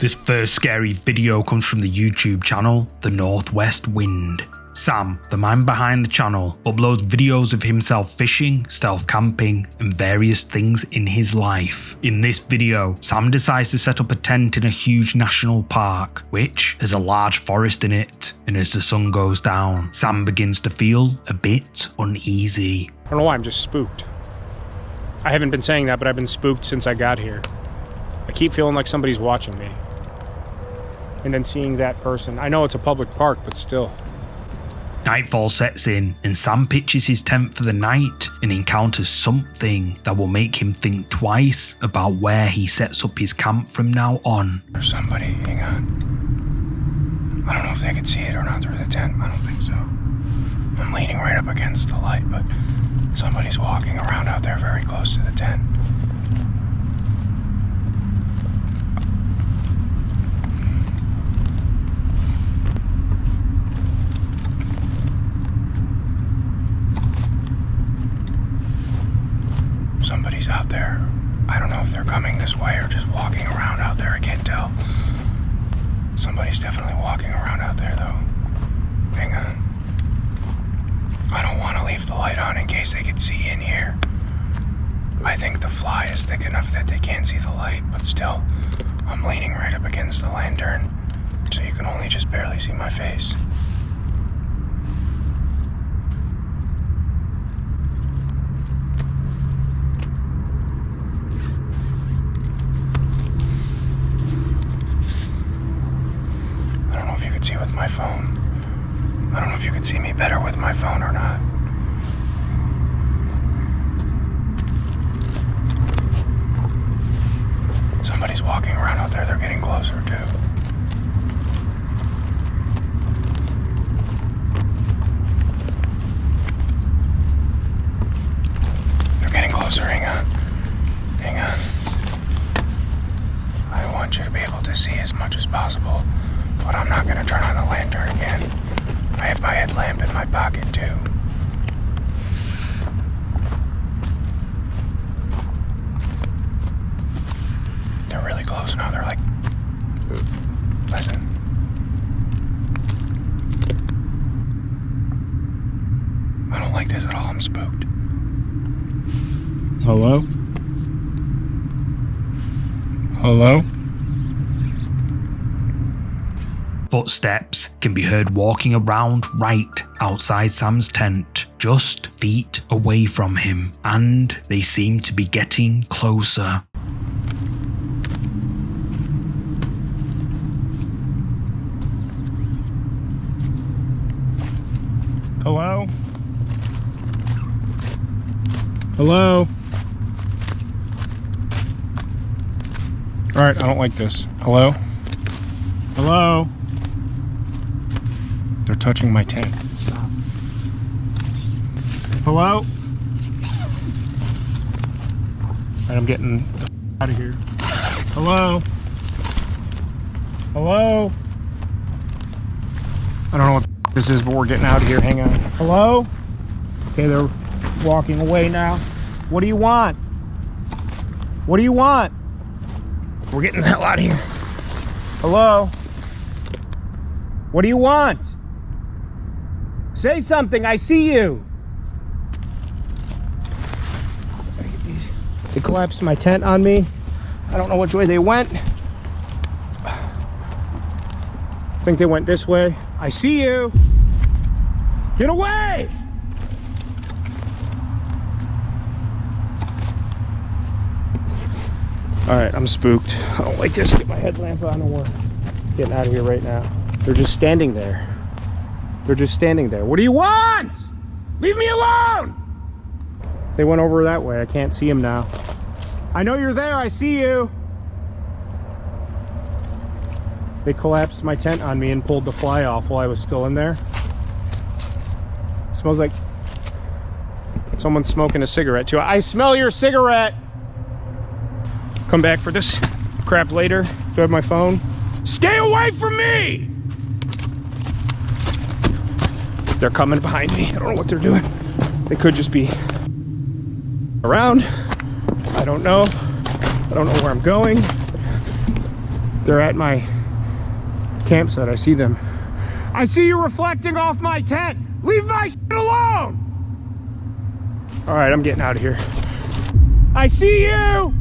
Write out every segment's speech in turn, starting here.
This first scary video comes from the YouTube channel, The Northwest Wind. Sam, the man behind the channel, uploads videos of himself fishing, stealth camping, and various things in his life. In this video, Sam decides to set up a tent in a huge national park, which has a large forest in it, and as the sun goes down, Sam begins to feel a bit uneasy. I don't know why, I'm just spooked. I haven't been saying that, but I've been spooked since I got here. I keep feeling like somebody's watching me. And then seeing that person. I know it's a public park, but still. Nightfall sets in, and Sam pitches his tent for the night and encounters something that will make him think twice about where he sets up his camp from now on. There's somebody, hang on. I don't know if they could see it or not through the tent. I don't think so. I'm leaning right up against the light, but somebody's walking around out there very close to the tent. Somebody's out there. I don't know if they're coming this way or just walking around out there. I can't tell. Somebody's definitely walking around out there, though. Hang on. I don't want to leave the light on in case they could see in here. I think the fly is thick enough that they can't see the light, but still, I'm leaning right up against the lantern, so you can only just barely see my face. See with my phone. I don't know if you can see me better with my phone or not. Somebody's walking around out there. They're getting closer too. They're getting closer. Hang on. Hang on. I want you to be able to see as much as possible. But I'm not going to turn on the lantern again. I have my headlamp in my pocket, too. They're really close now. They're like... Listen. I don't like this at all. I'm spooked. Hello? Hello? Footsteps can be heard walking around right outside Sam's tent, just feet away from him, and they seem to be getting closer. Hello? Hello? Alright, I don't like this. Hello? Hello? They're touching my tent. Stop. Hello? Alright, I'm getting the out of here. Hello? Hello? I don't know what this is, but we're getting out of here. Hang on. Hello? Okay, they're walking away now. What do you want? What do you want? We're getting the hell out of here. Hello? What do you want? Say something, I see you. They collapsed my tent on me. I don't know which way they went. I think they went this way. I see you. Get away! Alright, I'm spooked. I don't like this. Get my headlamp on and we're getting out of here right now. They're just standing there. They're just standing there. What do you want? Leave me alone! They went over that way. I can't see them now. I know you're there. I see you. They collapsed my tent on me and pulled the fly off while I was still in there. It smells like someone's smoking a cigarette too. I smell your cigarette! Come back for this crap later. Do I have my phone? Stay away from me! They're coming behind me. I don't know what they're doing. They could just be around. I don't know. I don't know where I'm going. They're at my campsite. I see them. I see you reflecting off my tent. Leave my shit alone. All right, I'm getting out of here. I see you.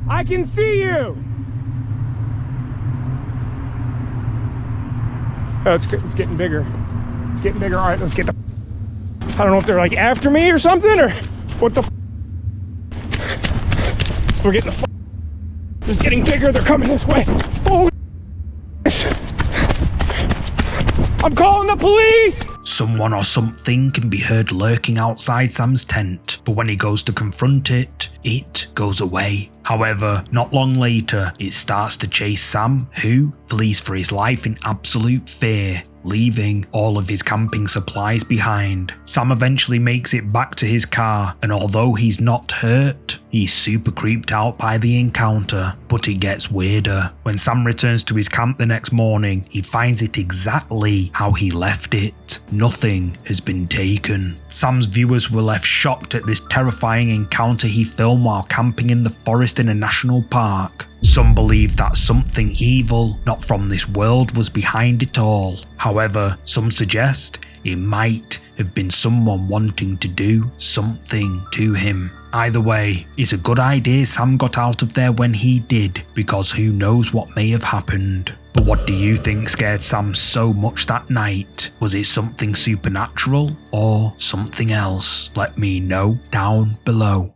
I can see you. Oh, it's getting bigger. It's getting bigger. All right, let's get the... I don't know if they're like after me or something, or what the... We're getting the... It's getting bigger. They're coming this way. Holy... I'm calling the police! Someone or something can be heard lurking outside Sam's tent, but when he goes to confront it, it goes away. However, not long later, it starts to chase Sam, who flees for his life in absolute fear, leaving all of his camping supplies behind. Sam eventually makes it back to his car, and although he's not hurt, he's super creeped out by the encounter. But it gets weirder. When Sam returns to his camp the next morning, he finds it exactly how he left it. Nothing has been taken. Sam's viewers were left shocked at this terrifying encounter he filmed while camping in the forest in a national park. Some believe that something evil, not from this world, was behind it all. However, some suggest it might have been someone wanting to do something to him. Either way, it's a good idea Sam got out of there when he did, because who knows what may have happened. But what do you think scared Sam so much that night? Was it something supernatural or something else? Let me know down below.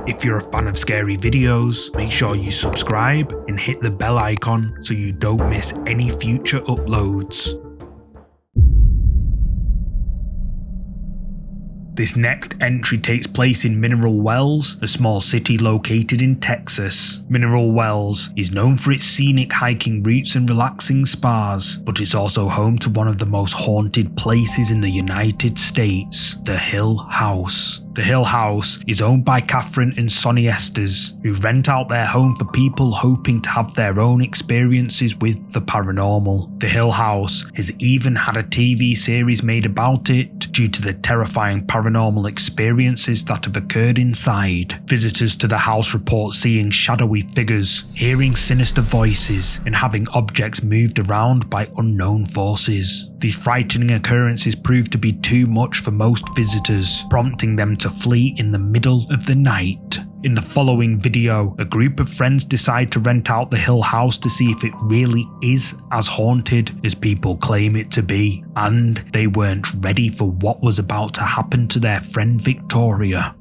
If you're a fan of scary videos, make sure you subscribe and hit the bell icon so you don't miss any future uploads. This next entry takes place in Mineral Wells, a small city located in Texas. Mineral Wells is known for its scenic hiking routes and relaxing spas, but it's also home to one of the most haunted places in the United States, the Hill House. The Hill House is owned by Catherine and Sonny Estes, who rent out their home for people hoping to have their own experiences with the paranormal. The Hill House has even had a TV series made about it due to the terrifying paranormal experiences that have occurred inside. Visitors to the house report seeing shadowy figures, hearing sinister voices, and having objects moved around by unknown forces. These frightening occurrences proved to be too much for most visitors, prompting them to flee in the middle of the night. In the following video, a group of friends decide to rent out the Hill House to see if it really is as haunted as people claim it to be, and they weren't ready for what was about to happen to their friend Victoria.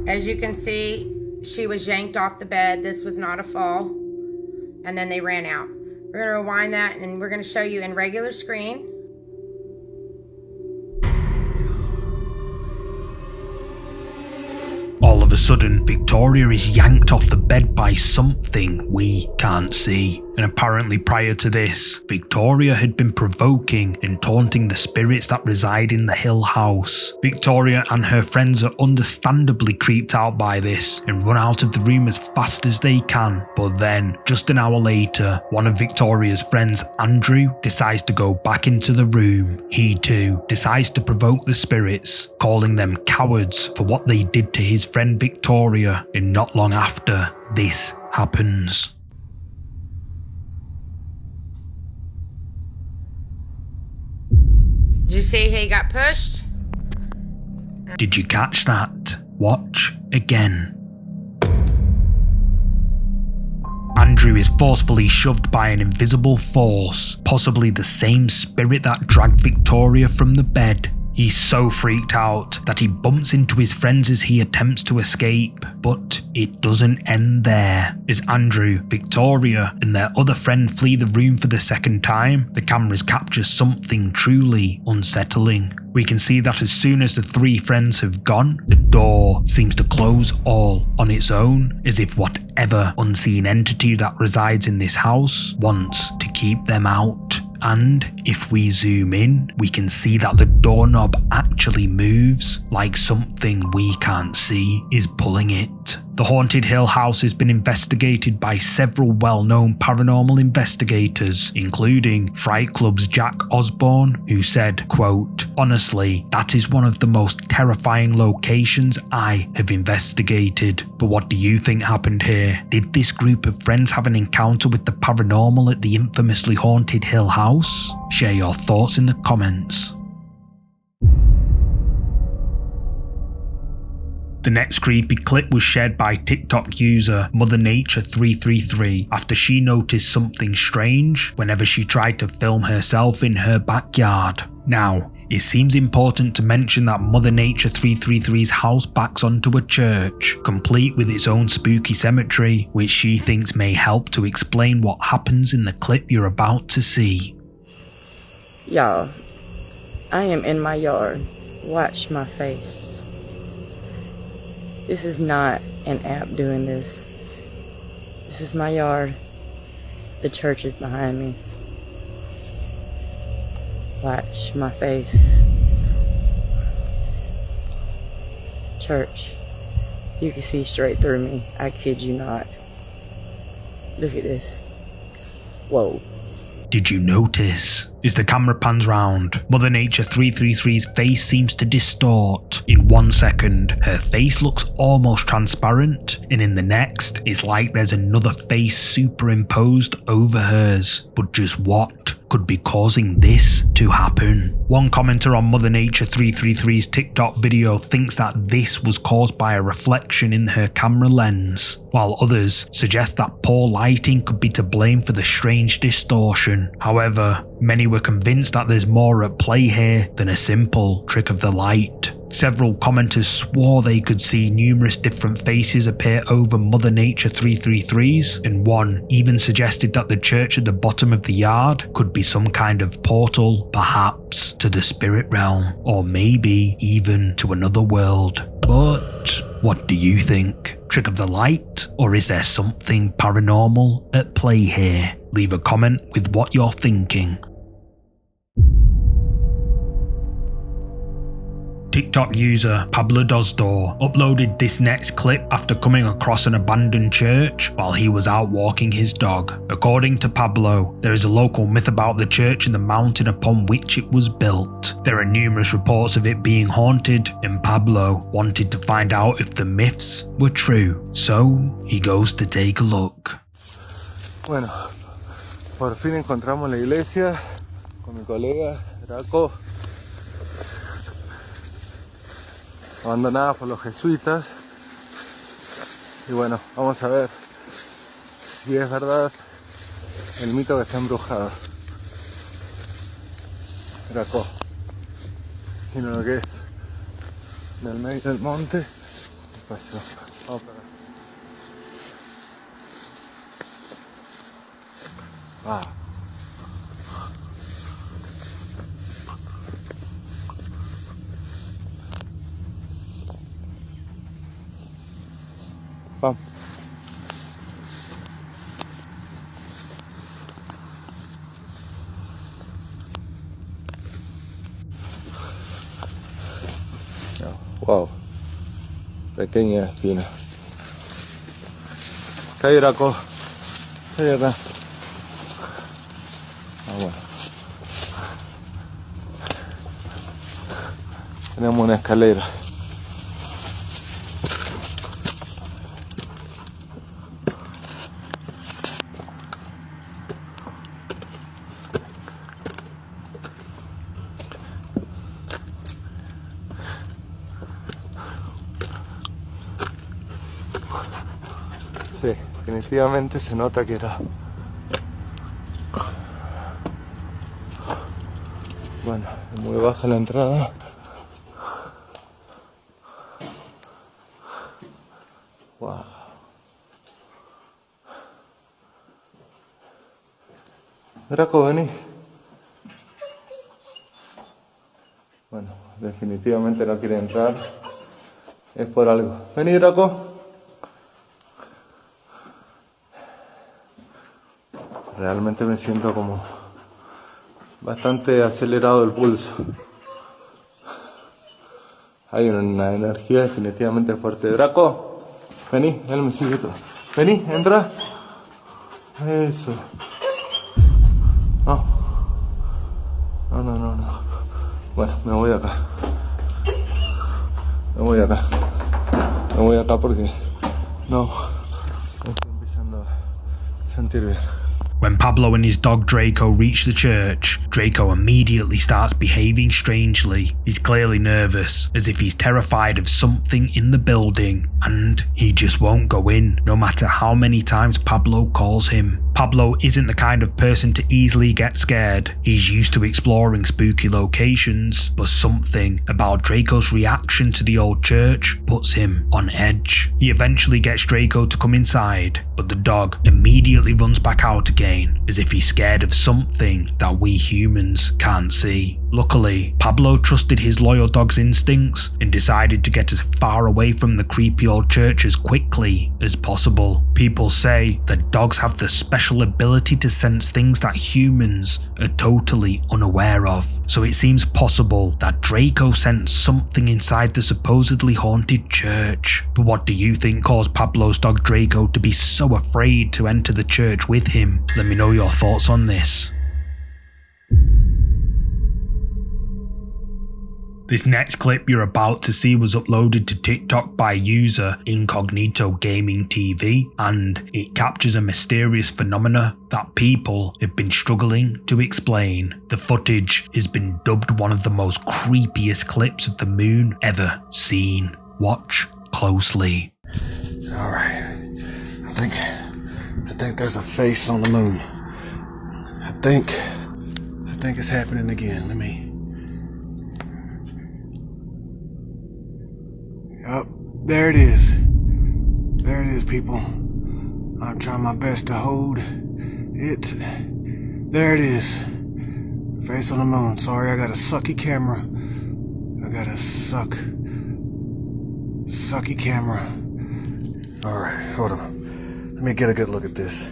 As you can see, she was yanked off the bed. This was not a fall. And then they ran out. We're going to rewind that and we're going to show you in regular screen. All of a sudden, Victoria is yanked off the bed by something we can't see. And apparently prior to this, Victoria had been provoking and taunting the spirits that reside in the Hill House. Victoria and her friends are understandably creeped out by this and run out of the room as fast as they can. But then, just an hour later, one of Victoria's friends, Andrew, decides to go back into the room. He too decides to provoke the spirits, calling them cowards for what they did to his friend Victoria, and not long after, this happens. Did you see he got pushed? Did you catch that? Watch again. Andrew is forcefully shoved by an invisible force, possibly the same spirit that dragged Victoria from the bed. He's so freaked out that he bumps into his friends as he attempts to escape, but it doesn't end there. As Andrew, Victoria, and their other friend flee the room for the second time, the cameras capture something truly unsettling. We can see that as soon as the three friends have gone, the door seems to close all on its own, as if whatever unseen entity that resides in this house wants to keep them out. And if we zoom in, we can see that the doorknob actually moves, like something we can't see is pulling it. The haunted Hill House has been investigated by several well-known paranormal investigators, including Fright Club's Jack Osborne, who said, quote, Honestly, that is one of the most terrifying locations I have investigated. But what do you think happened here? Did this group of friends have an encounter with the paranormal at the infamously haunted Hill House? Share your thoughts in the comments. The next creepy clip was shared by TikTok user Mother Nature 333 after she noticed something strange whenever she tried to film herself in her backyard. Now, it seems important to mention that Mother Nature 333's house backs onto a church, complete with its own spooky cemetery, which she thinks may help to explain what happens in the clip you're about to see. Y'all, I am in my yard. Watch my face. This is not an app doing this. This is my yard. The church is behind me. Watch my face. Church, you can see straight through me. I kid you not. Look at this. Whoa. Did you notice? As the camera pans round, Mother Nature 333's face seems to distort. In 1 second, her face looks almost transparent, and in the next, it's like there's another face superimposed over hers. But just what could be causing this to happen? One commenter on Mother Nature 333's TikTok video thinks that this was caused by a reflection in her camera lens, while others suggest that poor lighting could be to blame for the strange distortion. However, many were convinced that there's more at play here than a simple trick of the light. Several commenters swore they could see numerous different faces appear over Mother Nature 333's, and one even suggested that the church at the bottom of the yard could be some kind of portal, perhaps to the spirit realm, or maybe even to another world. But what do you think? Trick of the light? Or is there something paranormal at play here? Leave a comment with what you're thinking. TikTok user Pablo Dosdor uploaded this next clip after coming across an abandoned church while he was out walking his dog. According to Pablo, there is a local myth about the church and the mountain upon which it was built. There are numerous reports of it being haunted, and Pablo wanted to find out if the myths were true. So he goes to take a look. Bueno, por fin encontramos la iglesia con mi colega Draco, abandonada por los jesuitas, y bueno, vamos a ver si es verdad el mito que está embrujado. Draco, tiene lo que es en el medio del monte. Pasó. Vamos para acá. Vamos. Wow, pequeña espina. ¿Qué hay, Draco? ¿Qué hay acá? Bueno. Tenemos una escalera. Sí, definitivamente se nota que era. Bueno, es muy baja la entrada. Wow. Draco, vení. Bueno, definitivamente no quiere entrar. Es por algo. Vení, Draco. Realmente me siento como bastante acelerado el pulso. Hay una energía definitivamente fuerte. Draco, vení, él me sigue todo. Vení, entra. Eso. No. No. Bueno, me voy acá. Me voy acá. Me voy acá porque no estoy empezando a sentir bien. When Pablo and his dog Draco reach the church, Draco immediately starts behaving strangely. He's clearly nervous, as if he's terrified of something in the building, and he just won't go in, no matter how many times Pablo calls him. Pablo isn't the kind of person to easily get scared. He's used to exploring spooky locations, but something about Draco's reaction to the old church puts him on edge. He eventually gets Draco to come inside, but the dog immediately runs back out again, as if he's scared of something that we humans can't see. Luckily, Pablo trusted his loyal dog's instincts and decided to get as far away from the creepy old church as quickly as possible. People say that dogs have the special ability to sense things that humans are totally unaware of, so it seems possible that Draco sensed something inside the supposedly haunted church. But what do you think caused Pablo's dog Draco to be so afraid to enter the church with him? Let me know your thoughts on this. This next clip you're about to see was uploaded to TikTok by user Incognito Gaming TV, and it captures a mysterious phenomena that people have been struggling to explain. The footage has been dubbed one of the most creepiest clips of the moon ever seen. Watch closely. Alright, I think there's a face on the moon. I think it's happening again. Let me... Yup, there it is. There it is, people. I'm trying my best to hold it. There it is. Face on the moon. Sorry, I got a sucky camera. I got a sucky camera. Alright, hold on. Let me get a good look at this.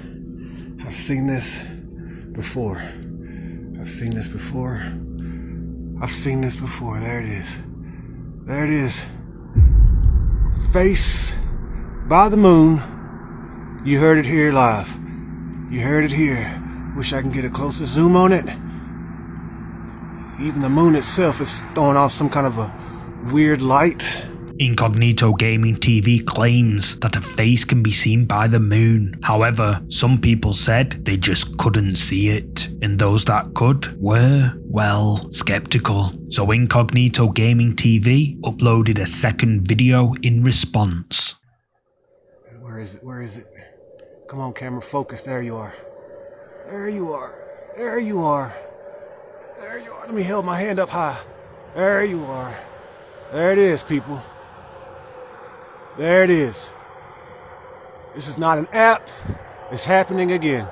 I've seen this before. I've seen this before. There it is. There it is. Face by the moon. You heard it here live. You heard it here. Wish I can get a closer zoom on it. Even the moon itself is throwing off some kind of a weird light. Incognito Gaming TV claims that a face can be seen by the moon. However, some people said they just couldn't see it, and those that could were, well, skeptical. So Incognito Gaming TV uploaded a second video in response. Where is it? Where is it? Come on, camera, focus. There you are. There you are. There you are. There you are. Let me hold my hand up high. There you are. There it is, people. There it is. This is not an app. It's happening again.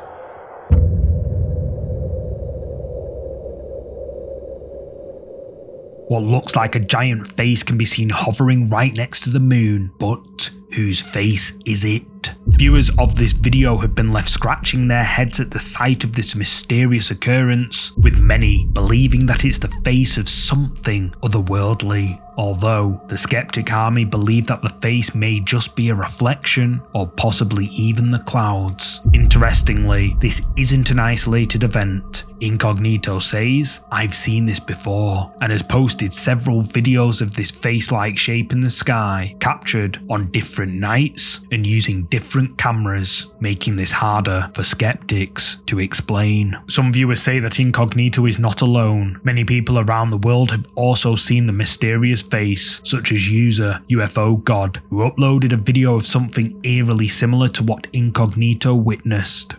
What looks like a giant face can be seen hovering right next to the moon, but whose face is it? Viewers of this video have been left scratching their heads at the sight of this mysterious occurrence, with many believing that it's the face of something otherworldly. Although the skeptic army believe that the face may just be a reflection, or possibly even the clouds. Interestingly, this isn't an isolated event. Incognito says, "I've seen this before," and has posted several videos of this face-like shape in the sky, captured on different nights and using different cameras, making this harder for skeptics to explain. Some viewers say that Incognito is not alone. Many people around the world have also seen the mysterious face, such as user UFO God, who uploaded a video of something eerily similar to what Incognito witnessed.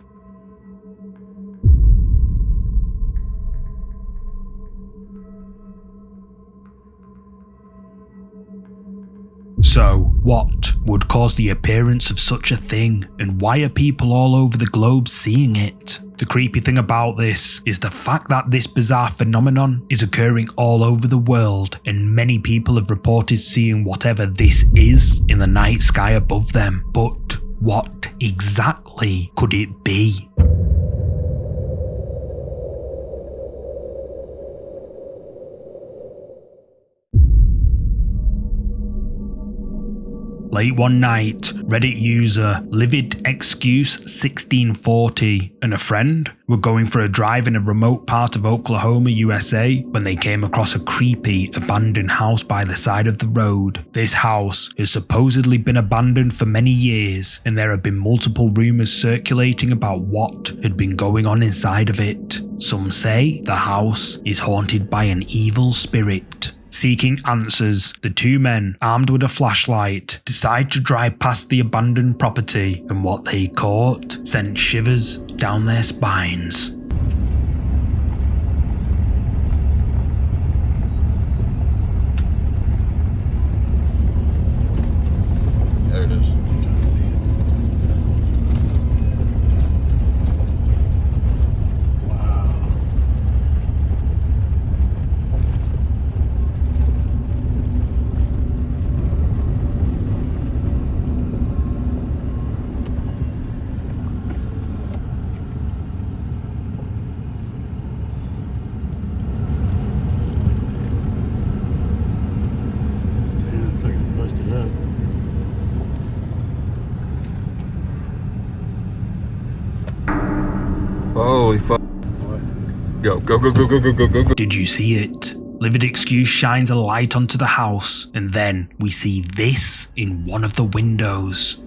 So, what would cause the appearance of such a thing, and why are people all over the globe seeing it? The creepy thing about this is the fact that this bizarre phenomenon is occurring all over the world, and many people have reported seeing whatever this is in the night sky above them. But what exactly could it be? Late one night, Reddit user LividExcuse1640 and a friend were going for a drive in a remote part of Oklahoma, USA, when they came across a creepy, abandoned house by the side of the road. This house has supposedly been abandoned for many years, and there have been multiple rumors circulating about what had been going on inside of it. Some say the house is haunted by an evil spirit. Seeking answers, the two men, armed with a flashlight, decide to drive past the abandoned property, and what they caught sent shivers down their spines. There it is. Holy fuck. Go. Did you see it? Livid Excuse shines a light onto the house, and then we see this in one of the windows.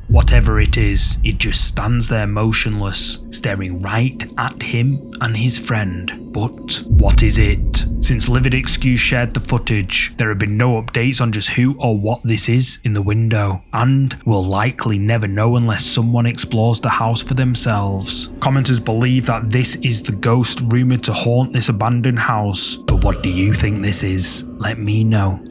Whatever it is, it just stands there motionless, staring right at him and his friend. But what is it? Since Livid Excuse shared the footage, there have been no updates on just who or what this is in the window, and we'll likely never know unless someone explores the house for themselves. Commenters believe that this is the ghost rumoured to haunt this abandoned house, but what do you think this is? Let me know.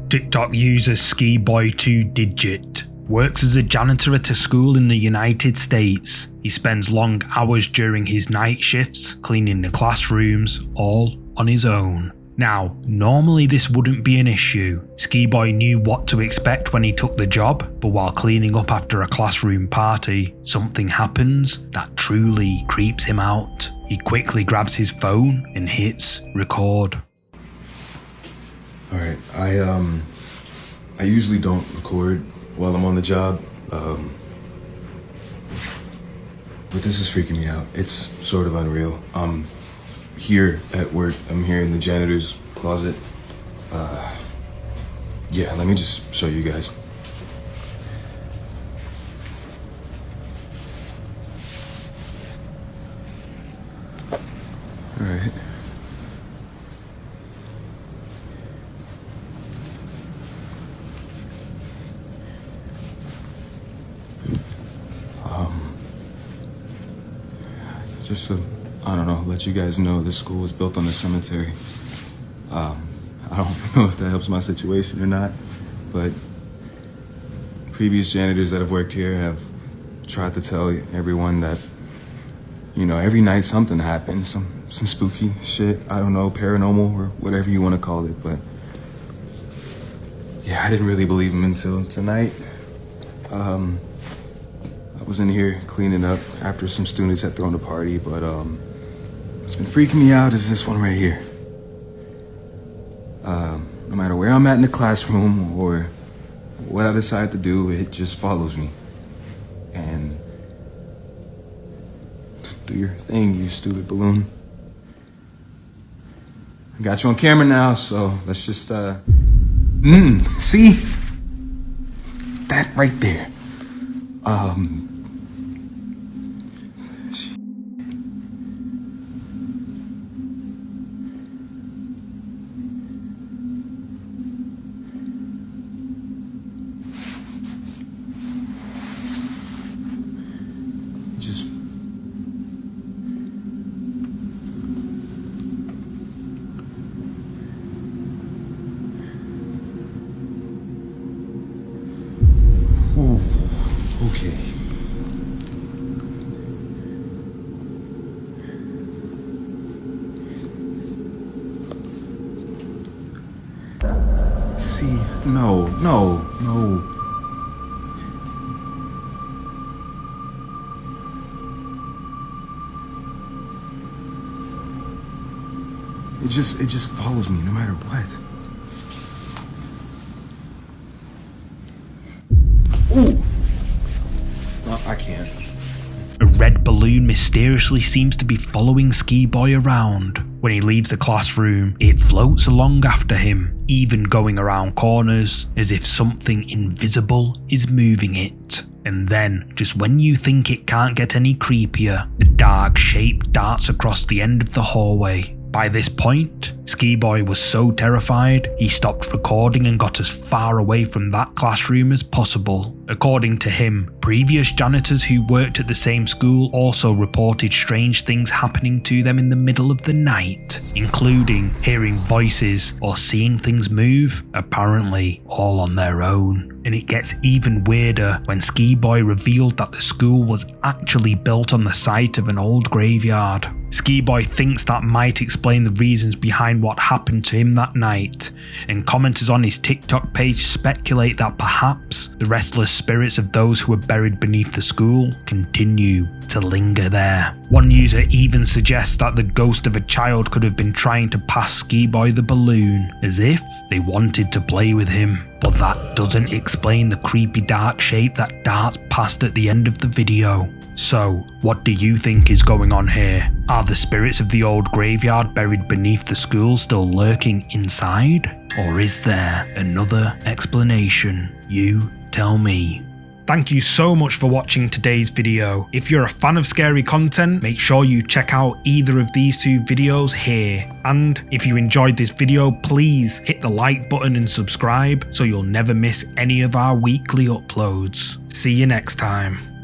TikTok user SkiBoy2Digit works as a janitor at a school in the United States. He spends long hours during his night shifts cleaning the classrooms, all on his own. Now, normally this wouldn't be an issue. Skiboy knew what to expect when he took the job, but while cleaning up after a classroom party, something happens that truly creeps him out. He quickly grabs his phone and hits record. Alright, I usually don't record while I'm on the job, but this is freaking me out. It's sort of unreal. I'm here at work, I'm here in the janitor's closet. Yeah, let me just show you guys. Alright. Just to, I don't know, let you guys know this school was built on the cemetery. I don't know if that helps my situation or not, but previous janitors that have worked here have tried to tell everyone that, you know, every night something happens, some spooky shit, I don't know, paranormal or whatever you want to call it, but yeah, I didn't really believe them until tonight. I was in here cleaning up after some students had thrown a party, but what's been freaking me out is this one right here. No matter where I'm at in the classroom or what I decide to do, it just follows me. And do your thing, you stupid balloon. I got you on camera now, so let's just see? That right there. Just ooh, okay. See, no. It just follows me no matter what. Ooh! No, I can't. A red balloon mysteriously seems to be following Ski Boy around. When he leaves the classroom, it floats along after him, even going around corners as if something invisible is moving it. And then, just when you think it can't get any creepier, the dark shape darts across the end of the hallway. By this point, Ski Boy was so terrified, he stopped recording and got as far away from that classroom as possible. According to him, previous janitors who worked at the same school also reported strange things happening to them in the middle of the night, including hearing voices or seeing things move, apparently all on their own. And it gets even weirder when Ski Boy revealed that the school was actually built on the site of an old graveyard. Ski Boy thinks that might explain the reasons behind what happened to him that night, and commenters on his TikTok page speculate that perhaps the restless spirits of those who were buried beneath the school continue to linger there. One user even suggests that the ghost of a child could have been trying to pass Ski Boy the balloon, as if they wanted to play with him. But that doesn't explain the creepy dark shape that darts past at the end of the video. So, what do you think is going on here? Are the spirits of the old graveyard buried beneath the school still lurking inside? Or is there another explanation? You tell me. Thank you so much for watching today's video. If you're a fan of scary content, make sure you check out either of these two videos here. And if you enjoyed this video, please hit the like button and subscribe so you'll never miss any of our weekly uploads. See you next time.